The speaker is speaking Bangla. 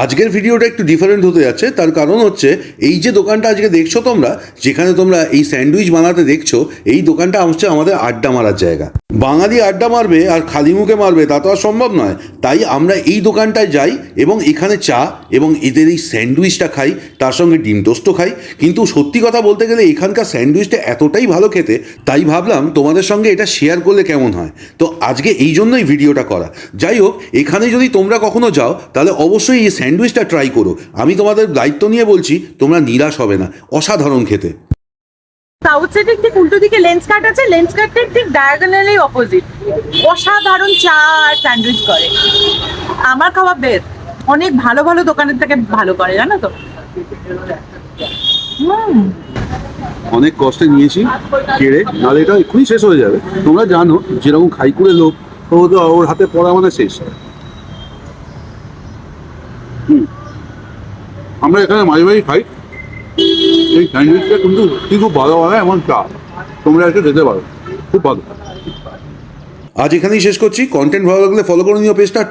আজকের ভিডিওটা একটু ডিফারেন্ট হতে যাচ্ছে, তার কারণ হচ্ছে এই যে দোকানটা আজকে দেখছো তোমরা, যেখানে তোমরা এই স্যান্ডউইচ বানাতে দেখছো, এই দোকানটা হচ্ছে আমাদের আড্ডা মারার জায়গা। বাঙালি আড্ডা মারবে আর খালি মুখে মারবে তা তো আর সম্ভব নয়। তাই আমরা এই দোকানটায় যাই এবং এখানে চা এবং এদের এই স্যান্ডউইচটা খাই, তার সঙ্গে ডিম টোস্টও খাই। কিন্তু সত্যি কথা বলতে গেলে এখানকার স্যান্ডউইচটা এতটাই ভালো খেতে, তাই ভাবলাম তোমাদের সঙ্গে এটা শেয়ার করলে কেমন হয়। তো আজকে এই জন্যই ভিডিওটা করা। যাই হোক, এখানে যদি তোমরা কখনো যাও তাহলে অবশ্যই এই স্যান্ডউইচটা ট্রাই করো। আমি তোমাদের দায়িত্ব নিয়ে বলছি, তোমরা নিরাশ হবে না, অসাধারণ খেতে। সাউথ সাইডের ঠিক উল্টো দিকে লেন্স কাট আছে, লেন্স কাটের ঠিক ডায়াগোনালি অপোজিট অসাধারণ চা আর স্যান্ডউইচ করে। আমার খাওয়া বেস্ট, অনেক ভালো ভালো দোকানের থেকে ভালো করে, জানো তো। অনেক কষ্টে নিয়েছি কেড়ে, নাহলে এটা এক্ষুনি শেষ হয়ে যাবে। তোমরা জানো যেরকম খাইকুড়ে লোক, ও তো ওর হাতে পড়া মানে শেষ। আমরা এখানে মাঝে মাঝে খাই এই স্যান্ডউইচটা, কিন্তু খুব ভালো বানায় এমন চা, তোমরা একটু যেতে পারো, খুব ভালো। আজ এখানেই শেষ করছি। কন্টেন্ট ভালো লাগলে ফলো করে নিও পেজটা।